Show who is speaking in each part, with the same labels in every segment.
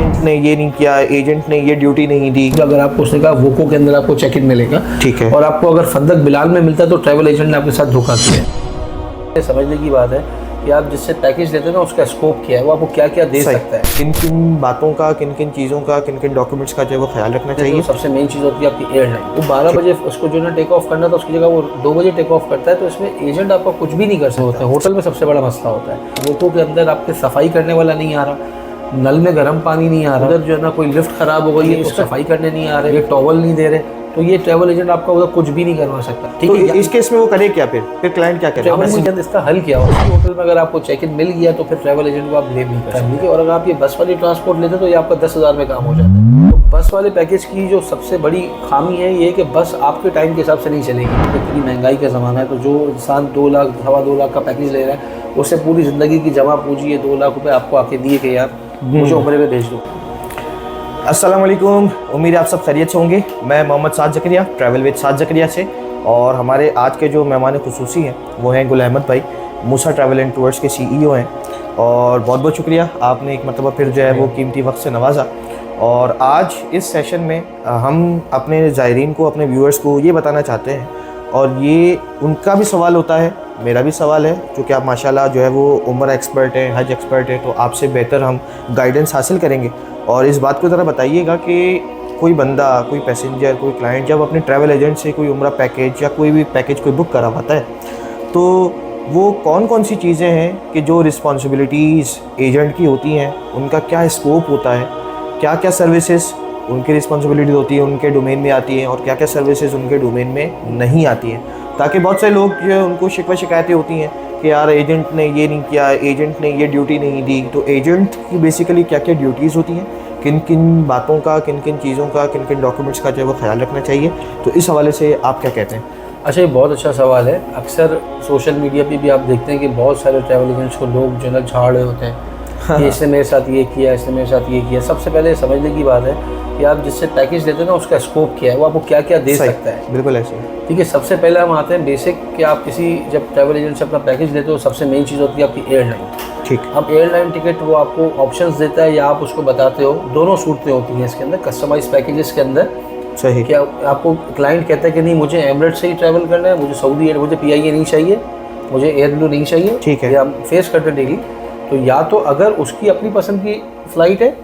Speaker 1: Agent ने ये नहीं किया, एजेंट ने ये ड्यूटी नहीं दी।
Speaker 2: अगर आपको उसने कहा वोको के अंदर आपको चेक इन मिलेगा,
Speaker 1: ठीक है,
Speaker 2: और आपको अगर फंदक बिलाल में मिलता है तो ट्रैवल एजेंट ने आपके साथ धोखा किया है। समझने की बात है कि आप जिससे पैकेज लेते हैं ना उसका स्कोप क्या है, वो आपको क्या क्या दे सकता है,
Speaker 1: किन किन बातों का, किन किन चीज़ों का, किन किन डॉक्यूमेंट्स का जो है वो ख्याल रखना चाहिए।
Speaker 2: तो सबसे मेन चीज़ होती है आपकी एयरलाइन। वो 12 बजे उसको जो है ना टेक ऑफ करना था, उसकी जगह वो 2 बजे टेक ऑफ करता है, तो इसमें एजेंट आपका कुछ भी नहीं कर सकता। होटल में सबसे बड़ा मसला होता है वोको के अंदर आपके सफाई करने वाला नहीं आ रहा, नल में गर्म पानी नहीं आ रहा, उधर जो है ना कोई लिफ्ट खराब हो गई है तो सफाई करने नहीं आ रहे, ये टॉवल नहीं दे रहे, तो ये ट्रैवल एजेंट आपका उधर कुछ भी नहीं करवा सकता। ठीक है,
Speaker 1: इस केस में वो करे क्या? फिर क्लाइंट क्या करे?
Speaker 2: ट्रैवल एजेंट इसका हल क्या हो? होटल में अगर आपको चेक इन मिल गया तो फिर ट्रैवल एजेंट को आप ब्लेम नहीं कर सकते। और अगर आप ये बस वाली ट्रांसपोर्ट लेते तो ये आपका 10,000 में काम हो जाता है। तो बस वाले पैकेज की जो सबसे बड़ी खामी है ये कि बस आपके टाइम के हिसाब से नहीं चलेगी। इतनी महंगाई का ज़माना है, तो जो इंसान 2 लाख, 2.25 लाख का पैकेज ले रहा है, उससे पूरी ज़िंदगी की जमा पूंजी है 2 लाख रुपये आपको आके दिए कि यार मुझे उम्र में भेज दो।
Speaker 1: अस्सलाम वालेकुम, उम्मीद है आप सब खैरियत से होंगे। मैं मोहम्मद साद ज़करिया, ट्रैवल विद साद ज़करिया से, और हमारे आज के जो मेहमान खुसूसी हैं वो हैं गुल अहमद भाई, मूसा ट्रैवल एंड टूर्स के CEO हैं। और बहुत बहुत शुक्रिया, आपने एक मरतबा फिर जो है वो कीमती वक्त से नवाजा। और आज इस सेशन में हम अपने ज़ायरीन को, अपने व्यूअर्स को ये बताना चाहते हैं, और ये उनका भी सवाल होता है, मेरा भी सवाल है, क्योंकि आप माशाल्लाह जो है वो उम्र एक्सपर्ट हैं, हज एक्सपर्ट हैं, तो आपसे बेहतर हम गाइडेंस हासिल करेंगे। और इस बात को ज़रा बताइएगा कि कोई बंदा, कोई पैसेंजर, कोई क्लाइंट जब अपने ट्रैवल एजेंट से कोई उम्रा पैकेज या कोई भी पैकेज कोई बुक करवाता है, तो वो कौन कौन सी चीज़ें हैं कि जो रिस्पॉन्सिबिलिटीज़ एजेंट की होती हैं, उनका क्या स्कोप होता है, क्या क्या सर्विसेज उनकी रिस्पॉन्सिबिलिटी होती है, उनके डोमेन में आती हैं, और क्या क्या सर्विसेज उनके डोमेन में नहीं आती हैं, ताकि बहुत सारे लोग जो है उनको शिकायतें होती हैं कि यार एजेंट ने ये नहीं किया, एजेंट ने ये ड्यूटी नहीं दी। तो एजेंट की बेसिकली क्या क्या ड्यूटीज़ होती हैं, किन किन बातों का, किन किन चीज़ों का, किन किन डॉक्यूमेंट्स का जो है वो ख्याल रखना चाहिए, तो इस हवाले से आप क्या कहते हैं?
Speaker 2: अच्छा, ये बहुत अच्छा सवाल है। अक्सर सोशल मीडिया पे भी आप देखते हैं कि बहुत सारे ट्रैवल एजेंट्स को लोग जो है ना झाड़ रहे होते हैं कि इसने मेरे साथ ये किया, इसने मेरे साथ ये किया। सबसे पहले समझने की बात है कि आप जिससे पैकेज लेते हैं ना उसका स्कोप क्या है, वो आपको क्या क्या दे सकता है।
Speaker 1: बिल्कुल ऐसे,
Speaker 2: ठीक है। सबसे पहले हम आते हैं बेसिक कि आप किसी जब ट्रैवल एजेंट से अपना पैकेज लेते हो, सबसे मेन चीज़ होती है आपकी एयरलाइन।
Speaker 1: ठीक।
Speaker 2: अब एयरलाइन टिकट वो आपको ऑप्शंस देता है या आप उसको बताते हो, दोनों सूरतें होती हैं इसके अंदर कस्टमाइज पैकेजेस के अंदर।
Speaker 1: सही।
Speaker 2: क्या आपको क्लाइंट कहता है कि नहीं मुझे एमिरेट्स से ही ट्रैवल करना है, मुझे सऊदी मुझे PIA नहीं चाहिए, मुझे एयर ब्लू नहीं चाहिए,
Speaker 1: ठीक है,
Speaker 2: ये हम फेस करते डेली। तो या तो अगर उसकी अपनी पसंद की फ़्लाइट है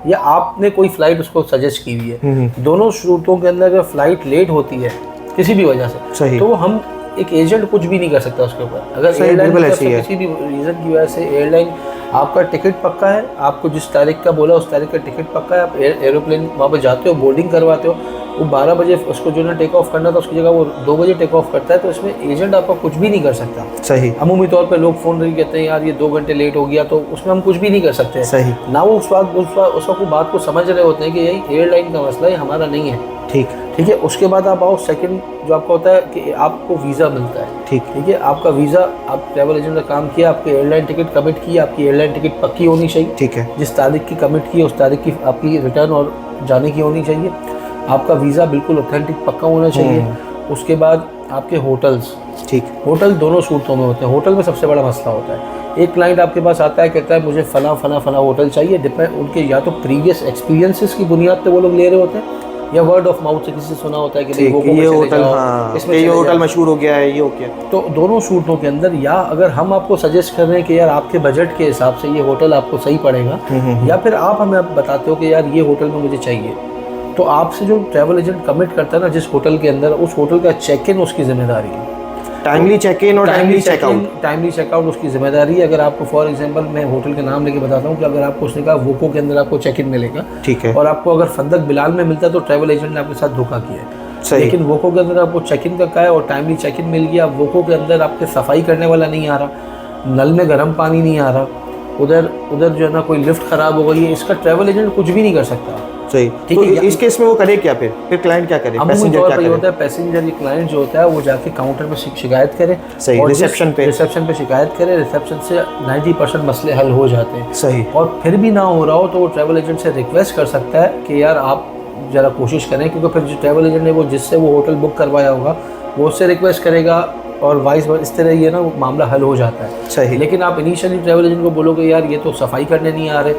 Speaker 2: या आपने कोई फ़्लाइट उसको सजेस्ट की हुई है, दोनों सूरतों के अंदर अगर फ़्लाइट लेट होती है किसी भी वजह से,
Speaker 1: सही,
Speaker 2: तो हम एक एजेंट कुछ भी नहीं कर सकता उसके ऊपर। अगर एयरलाइन किसी भी रीज़न की वजह से एयरलाइन आपका टिकट पक्का है, आपको जिस तारीख का बोला उस तारीख का टिकट पक्का है, आप एरोप्लेन वहाँ पर जाते हो, बोर्डिंग करवाते हो, वो 12 बजे उसको जो है ना टेक ऑफ करना था, उसकी जगह वो 2 बजे टेक ऑफ करता है, तो इसमें एजेंट आपका कुछ भी नहीं कर सकता।
Speaker 1: सही।
Speaker 2: अमूमी तौर पे लोग फ़ोन करके कहते हैं यार ये 2 घंटे लेट हो गया, तो उसमें हम कुछ भी नहीं कर सकते।
Speaker 1: सही।
Speaker 2: ना वो उस वक्त बात को समझ रहे होते हैं कि यही एयरलाइन का मसला है, हमारा नहीं है।
Speaker 1: ठीक
Speaker 2: है। उसके बाद आप आओ सेकंड जो आपका होता है कि आपको वीज़ा मिलता है। ठीक है। आपका वीज़ा, आप ट्रैवल एजेंट का काम किया, आपकी एयरलाइन टिकट कमिट की, आपकी एयरलाइन टिकट पक्की होनी चाहिए।
Speaker 1: ठीक है।
Speaker 2: जिस तारीख की कमिट की उस तारीख की आपकी रिटर्न और जाने की होनी चाहिए। आपका वीज़ा बिल्कुल ऑथेंटिक पक्का होना चाहिए। उसके बाद आपके होटल्स, ठीक, होटल दोनों सूरतों में होते हैं। होटल में सबसे बड़ा मसला होता है, एक क्लाइंट आपके पास आता है, कहता है मुझे फला होटल चाहिए, डिपेंड उनके या तो प्रीवियस एक्सपीरियंसेस की बुनियाद पे वो लोग ले रहे होते हैं, या वर्ड ऑफ माउथ से किसी से सुना होता है कि ये होटल,
Speaker 1: इसमें ये होटल मशहूर हो गया है, ये हो गया।
Speaker 2: तो दोनों सूरतों के अंदर, या अगर हम आपको सजेस्ट कर रहे हैं कि यार आपके बजट के हिसाब से ये होटल आपको सही पड़ेगा, या फिर आप हमें बताते हो कि यार ये होटल में मुझे चाहिए, तो आपसे जो ट्रैवल एजेंट कमिट करता है ना जिस होटल के अंदर, उस होटल का चेक इन उसकी जिम्मेदारी है।
Speaker 1: टाइमली चेक इन और टाइमली
Speaker 2: चेकआउट उसकी जिम्मेदारी है। अगर आपको फॉर एग्जांपल मैं होटल के नाम लेके बताता हूँ कि अगर आपको उसने कहा वोको के अंदर आपको चेक इन मिलेगा,
Speaker 1: ठीक है,
Speaker 2: और आपको अगर फंदक बिलाल में मिलता है तो ट्रैवल एजेंट ने आपके साथ धोखा किया है। लेकिन वोको के अंदर आपको चेक इन का कहा है और टाइमली चेक इन मिल गया। वोको के अंदर आपके सफाई करने वाला नहीं आ रहा, नल में गर्म पानी नहीं आ रहा, उधर जो है ना कोई लिफ्ट ख़राब हो गई है, इसका ट्रैवल एजेंट कुछ भी नहीं कर सकता।
Speaker 1: सही। तो इस केस में वो करे क्या? फिर क्लाइंट क्या करे?
Speaker 2: पैसेंजर क्या करे? होता है पैसेंजर या क्लाइंट जो होता है वो जाके काउंटर पे शिकायत करे।
Speaker 1: सही।
Speaker 2: और रिसेप्शन पे शिकायत करे, रिसेप्शन से 90% मसले हल हो जाते हैं।
Speaker 1: सही।
Speaker 2: और फिर भी ना हो रहा हो तो वो ट्रैवल एजेंट से रिक्वेस्ट कर सकता है कि यार आप ज़रा कोशिश करें, क्योंकि फिर जो ट्रैवल एजेंट ने वो जिससे वो होटल बुक करवाया होगा वो उससे रिक्वेस्ट करेगा, और वाइस इस तरह ये ना वो मामला हल हो जाता है।
Speaker 1: सही।
Speaker 2: लेकिन आप इनिशियली ट्रैवल एजेंट को बोलोगे यार ये तो सफाई करने नहीं आ रहे,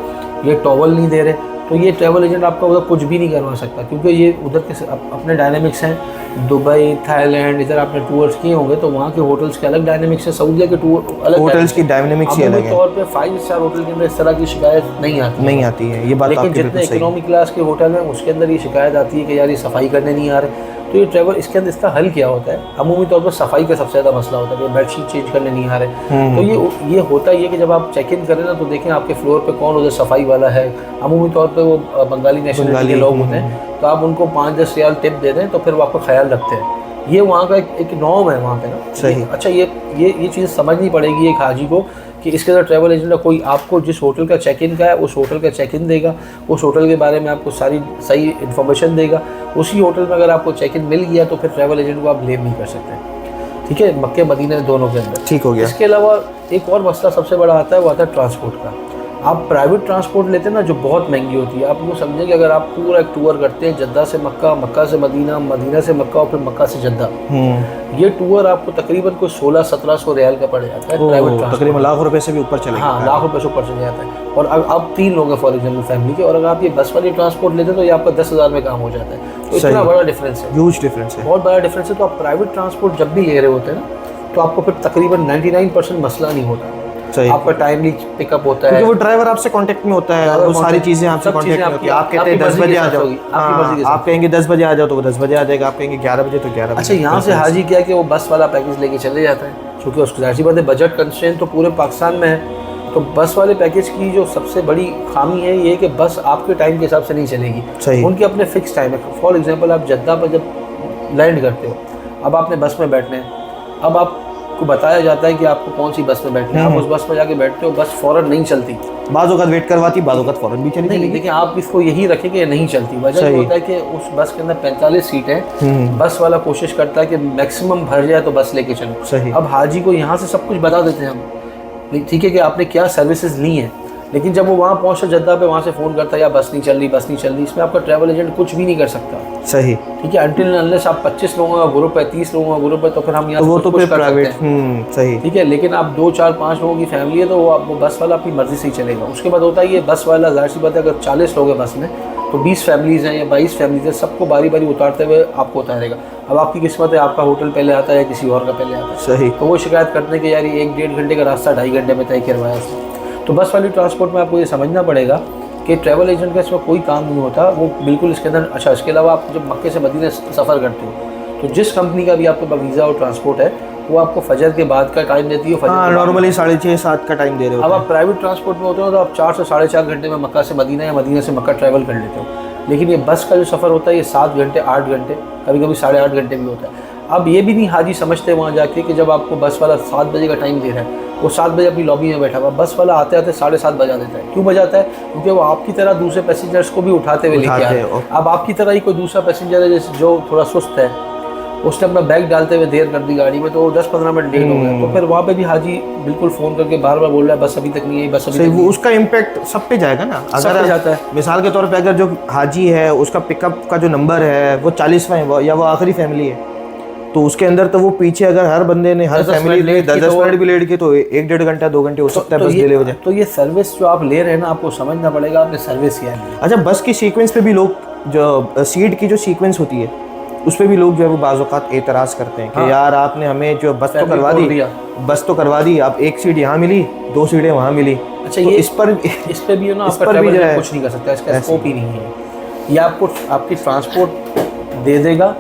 Speaker 2: ये टॉवल नहीं दे रहे, तो ये ट्रैवल एजेंट आपका उधर कुछ भी नहीं करवा सकता, क्योंकि ये उधर के अपने डायनेमिक्स हैं। दुबई, थाईलैंड, इधर आपने टूर्स किए होंगे तो वहाँ के होटल्स के अलग डायनेमिक्स है, सऊदीया के टूर अलग,
Speaker 1: होटल्स की डायनेमिक्स ही अलग है।
Speaker 2: तौर पे 5 स्टार होटल के अंदर इस तरह की शिकायत नहीं आती
Speaker 1: है, ये बात
Speaker 2: लेकिन
Speaker 1: आपकी
Speaker 2: जितने इकोनॉमी क्लास के होटल हैं उसके अंदर ये शिकायत आती है कि यार ये सफाई करने नहीं आ रहे। तो ये ट्रैवल इसके अंदर इसका हल क्या होता है? अमूमी तौर पर सफाई का सबसे ज़्यादा मसला होता है कि बेडशीट चेंज करने नहीं आ रहे। तो ये होता ही है कि जब आप चेक इन करें ना तो देखें आपके फ्लोर पे कौन उधर सफाई वाला है। अमूमी तौर पे वो बंगाली नेशनलिटी के लोग होते हैं, तो आप उनको 5-10 रियाल टिप दे दें तो फिर वो आपका ख्याल रखते हैं। ये वहाँ का एक नॉर्म है वहाँ पे ना।
Speaker 1: सही।
Speaker 2: अच्छा, ये चीज़ समझनी पड़ेगी एक हाजी को कि इसके अंदर ट्रैवल एजेंट कोई आपको जिस होटल का चेक इन का है उस होटल का चेक इन देगा, उस होटल के बारे में आपको सारी सही इन्फॉर्मेशन देगा। उसी होटल में अगर आपको चेक इन मिल गया तो फिर ट्रैवल एजेंट को आप ब्लेम नहीं कर सकते। ठीक है, मक्के मदीने दोनों के अंदर
Speaker 1: ठीक हो गया।
Speaker 2: इसके अलावा एक और मसला सबसे बड़ा आता है, वो आता है ट्रांसपोर्ट का। आप प्राइवेट ट्रांसपोर्ट लेते हैं ना जो बहुत महंगी होती है। आप वो समझें कि अगर आप पूरा एक टूर करते हैं जद्दा से मक्का, मक्का से मदीना, मदीना से मक्का और फिर मक्का से जद्दा, ये टूर आपको तकरीबन कोई 1600-1700 रियाल का पड़ जाता है प्राइवेट ट्रांसपोर्ट।
Speaker 1: तकरीबन लाख रुपए से भी ऊपर चले।
Speaker 2: हाँ, लाख रुपए से ऊपर चले जाता है। और अब 3 लोग हैं फॉर एग्जाम्पल फैमिली के, और अगर आप ये बस वाली ट्रांसपोर्ट लेते हैं तो ये आपका 10,000 में काम हो जाता है। तो इतना बड़ा डिफरेंस है,
Speaker 1: ह्यूज डिफरेंस है,
Speaker 2: बहुत बड़ा डिफरेंस है। तो आप प्राइवेट ट्रांसपोर्ट जब भी ले रहे होते हैं ना तो आपको फिर तकरीबन 99% मसला नहीं होता। आपका टाइमली पिकअप होता है,
Speaker 1: क्योंकि वो ड्राइवर आपसे कांटेक्ट में होता है, वो सारी चीजें आपसे कांटेक्ट में होती है। आप कहते हैं 10 बजे आ जाओ, आप कहेंगे 10 बजे आ जाओ तो वो 10 बजे आ जाएगा, आप कहेंगे 11 बजे तो 11 बजे।
Speaker 2: अच्छा, यहाँ से हाजी क्या कि वो बस वाला पैकेज लेके चले जाता है, क्योंकि उसकी जाहिर सी बात है बजट कंस्ट्रेंट तो पूरे पाकिस्तान में है। तो बस वाले पैकेज की जो सबसे बड़ी खामी है ये कि बस आपके टाइम के हिसाब से नहीं चलेगी, उनके अपने फिक्स टाइम है। फॉर एग्जांपल आप जद्दा पर जब लैंड करते हो, अब आपने बस में बैठना है, अब आपको बताया जाता है कि आपको कौन सी बस में बैठना है। आप उस बस में जाके बैठते हो, बस फ़ौरन नहीं चलती,
Speaker 1: बाज़ औक़ात वेट करवाती, बाज़ औक़ात फ़ौरन भी चली जाएगी।
Speaker 2: लेकिन आप इसको यही रखें कि नहीं चलती। वजह ये होता है कि उस बस के अंदर 45 सीटें हैं, बस वाला कोशिश करता है कि मैक्सिमम भर जाए तो बस लेके चलो। अब हाजी को यहाँ से सब कुछ बता देते हैं हम, ठीक है कि आपने क्या सर्विसेज ली हैं, लेकिन जब वो वहाँ पहुँचे जद्दा पे, वहाँ से फ़ोन करता है या बस नहीं चल रही, बस नहीं चल रही। इसमें आपका ट्रैवल एजेंट कुछ भी नहीं कर सकता।
Speaker 1: सही,
Speaker 2: ठीक है, अनटिल अनलेस आप 25 लोगों का ग्रुप है, 30 लोगों का ग्रुप है, तो फिर हम यहाँ
Speaker 1: वो तो फिर प्राइवेट। सही,
Speaker 2: ठीक है। लेकिन आप 2, 4, 5 लोगों की फैमिली है तो वो बस वाला अपनी मर्जी से ही चलेगा। उसके बाद होता है ये बस वाला, जाहिर सी बात है अगर 40 लोग हैं बस में तो 20 फैमिलीज़ हैं या 22 फैमिलीज़ हैं, सबको बारी बारी उतारते हुए आपको उतारेगा। अब आपकी किस्मत है आपका होटल पहले आता है या किसी और का पहले आता है।
Speaker 1: सही।
Speaker 2: तो वो शिकायत करते हैं कि यार ये 1-1.5 घंटे का रास्ता 2.5 घंटे में तय करवाया उसने। तो बस वाली ट्रांसपोर्ट में आपको ये समझना पड़ेगा कि ट्रैवल एजेंट का इसमें कोई काम नहीं होता, वो बिल्कुल इसके अंदर। अच्छा, इसके अलावा आप जब मक्के से मदीना सफ़र करते हो तो जिस कंपनी का भी आपके पास वीज़ा और ट्रांसपोर्ट है वो आपको फजर के बाद का टाइम देती है।
Speaker 1: हाँ, नॉर्मली 6:30-7 का टाइम दे रहे हो।
Speaker 2: अब आप प्राइवेट ट्रांसपोर्ट में होते हो तो आप 4 से 4.5 घंटे में मक्का से मदीना या मदीना से मक्का ट्रैवल कर लेते हो। लेकिन ये बस का जो सफ़र होता है ये 7 घंटे, 8 घंटे, कभी कभी 8.5 घंटे भी होता है। अब ये भी नहीं हाजी समझते वहाँ जाके कि जब आपको बस वाला 7 बजे का टाइम दे रहा है, वो 7 बजे अपनी लॉबी में बैठा हुआ, बस वाला आते आते 7:30 बजा देता है। क्यों बजाता है? क्योंकि वो आपकी तरह दूसरे पैसेंजर्स को भी उठाते हुए लेके आए। अब आपकी तरह ही कोई दूसरा पैसेंजर है जैसे जो थोड़ा सुस्त है, उसने अपना बैग डालते हुए देर कर दी गाड़ी में, तो 10-15 मिनट लेट हो गए। तो फिर वहाँ पे भी हाजी बिल्कुल फ़ोन करके बार बार बोल रहा है बस अभी तक नहीं है, बस अभी तक।
Speaker 1: वो उसका इम्पैक्ट सब पे जाएगा ना।
Speaker 2: अगर जाता है,
Speaker 1: मिसाल के तौर पे अगर जो हाजी है उसका पिकअप का जो नंबर है वो 40वां है या वो आखिरी फैमिली है, तो उसके अंदर तो वो पीछे अगर हर बंदे ने, हर फैमिली ने 10 मिनट भी लेट किए तो 1-1.5 घंटा 2 घंटे हो सकता है बस डिले हो जाए।
Speaker 2: तो ये सर्विस जो आप ले रहे हैं ना, आपको समझना पड़ेगा आपने सर्विस क्या है।
Speaker 1: अच्छा, बस की सीक्वेंस पे भी लोग, जो सीट की जो सीक्वेंस होती है उस पर भी लोग जो है वो बाज़ औक़ात एतराज़ करते हैं कि यार आपने हमें जो बस तो करवा दी, आप 1 सीट यहाँ मिली, 2 सीटें वहाँ मिली।
Speaker 2: अच्छा, ये इस पर भी ना आपका ट्रैवल एजेंट कुछ नहीं कर सकता, इसका स्कोप ही नहीं है। ये आपको आपकी ट्रांसपोर्ट दे देगा,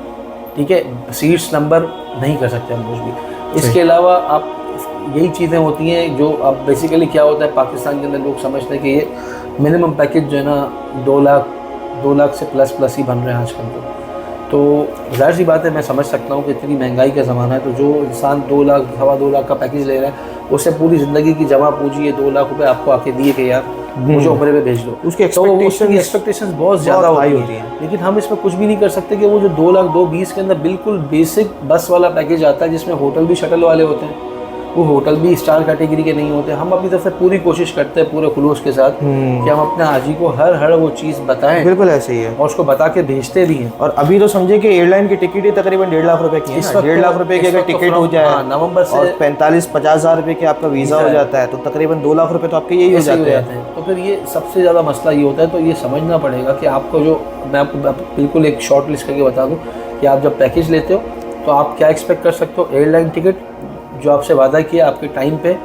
Speaker 2: ठीक है, सीट्स नंबर नहीं कर सकते हम कुछ भी। इसके अलावा आप यही चीज़ें होती हैं जो अब बेसिकली क्या होता है पाकिस्तान के अंदर लोग समझते हैं कि ये मिनिमम पैकेज जो है ना 2 लाख से प्लस ही बन रहे हैं आजकल। तो जाहिर सी बात है मैं समझ सकता हूँ कि इतनी महंगाई का ज़माना है, तो जो इंसान 2 लाख, 2.25 लाख का पैकेज ले रहा है उससे पूरी ज़िंदगी की जमा पूंजी है 2 लाख रुपए आपको आके दिए कि यार मुझे उम्र पे भेज दो।
Speaker 1: उसकी
Speaker 2: एक्सपेक्टेशंस बहुत ज़्यादा हाई होती हैं। लेकिन हम इसमें कुछ भी नहीं कर सकते कि वो जो 2 लाख 220 के अंदर बिल्कुल बेसिक बस वाला पैकेज आता है जिसमें होटल भी शटल वाले होते हैं, वो होटल भी स्टार कैटेगरी के नहीं होते। हम अपनी तरफ से पूरी कोशिश करते हैं पूरे खुलूस के साथ कि हम अपने हाजी को हर वो चीज़ बताएं।
Speaker 1: बिल्कुल ऐसे ही है,
Speaker 2: और उसको बता के भेजते भी हैं।
Speaker 1: और अभी तो समझे कि एयरलाइन की टिकट ही तकरीबन 1.5 लाख रुपए की है। 1.5 लाख रुपए की अगर टिकट हो जाए
Speaker 2: नवंबर से,
Speaker 1: और 45-50 हज़ार रुपए के आपका वीज़ा हो जाता है, तो तकरीबन 2 लाख रुपए तो आपके यही हो जाते हैं।
Speaker 2: तो फिर ये सबसे ज़्यादा मसला ये होता है। तो ये समझना पड़ेगा कि आपको जो, मैं आपको बिल्कुल एक शॉर्ट लिस्ट करके बता दूं कि आप जब पैकेज लेते हो तो आप क्या एक्सपेक्ट कर सकते हो। एयरलाइन टिकट जो आपसे वादा किया आपके टाइम पे,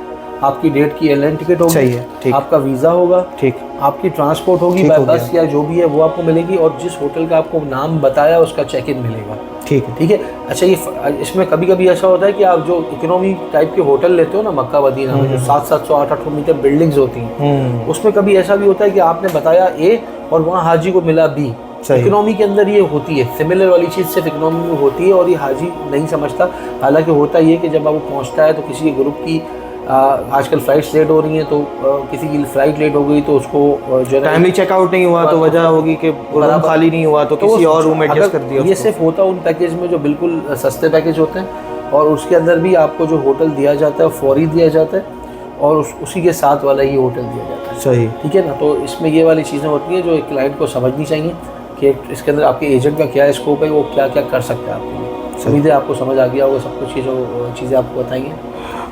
Speaker 2: आपकी डेट की एयरलाइन टिकट होगी,
Speaker 1: सही है, ठीक।
Speaker 2: आपका वीज़ा होगा,
Speaker 1: ठीक,
Speaker 2: आपकी ट्रांसपोर्ट होगी बाय बस या जो भी है वो आपको मिलेगी, और जिस होटल का आपको नाम बताया उसका चेक इन मिलेगा।
Speaker 1: ठीक है,
Speaker 2: ठीक है। अच्छा, ये इसमें कभी कभी ऐसा होता है कि आप जो इकोनॉमी टाइप के होटल लेते हो ना मक्का मदीना में, जो 700 800 मीटर बिल्डिंग्स होती हैं, उसमें कभी ऐसा भी होता है कि आपने बताया ए और वहाँ हाजी को मिला बी। इकोनॉमी के अंदर ये होती है, सिमिलर वाली चीज़ सिर्फ इकोनॉमी में होती है और ये हाजी नहीं समझता। हालांकि होता ये कि जब आप वो पहुँचता है तो किसी के ग्रुप की आजकल फ्लाइट्स लेट हो रही हैं, तो किसी की फ्लाइट लेट हो गई तो उसको जो है
Speaker 1: टाइमली चेकआउट नहीं हुआ तो वजह होगी कि रूम खाली नहीं हुआ तो किसी और रूम एडजस्ट कर दिया।
Speaker 2: ये सिर्फ होता है उन पैकेज में जो बिल्कुल सस्ते पैकेज होते हैं, और उसके अंदर भी आपको जो होटल दिया जाता है फौरी दिया जाता है, और उसी के साथ वाला ही होटल दिया जाता है।
Speaker 1: सही,
Speaker 2: ठीक है ना। तो इसमें ये वाली चीज़ें होती हैं जो एक क्लाइंट को समझनी चाहिए कि इसके अंदर आपके एजेंट का क्या स्कोप है, वो क्या क्या कर सकते हैं आपके लिए। उम्मीद है आपको समझ आ गया होगा सब कुछ, ये जो चीज़ें आपको बताइए।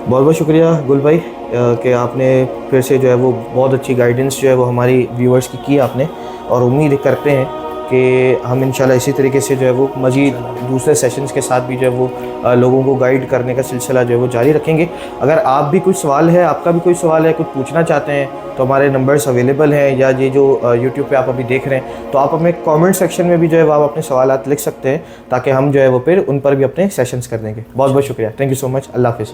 Speaker 1: बहुत बहुत शुक्रिया गुल भाई कि आपने फिर से जो है वो बहुत अच्छी गाइडेंस जो है वो हमारी व्यूअर्स की आपने, और उम्मीद करते हैं कि हम इंशाल्लाह इसी तरीके से जो है वो मज़ीद दूसरे सेशंस के साथ भी जो है वो लोगों को गाइड करने का सिलसिला जो है वो जारी रखेंगे। अगर आप भी कुछ सवाल है, आपका भी कोई सवाल है, कुछ पूछना चाहते हैं, तो हमारे नंबर्स अवेलेबल हैं, या ये जो यूट्यूब पे आप अभी देख रहे हैं, तो आप हमें कमेंट सेक्शन में भी जो है वो आप अपने सवालात लिख सकते हैं, ताकि हम जो है वो फिर उन पर भी अपने सेशंस कर देंगे। बहुत बहुत शुक्रिया, थैंक यू सो मच, अल्लाह हाफिज़।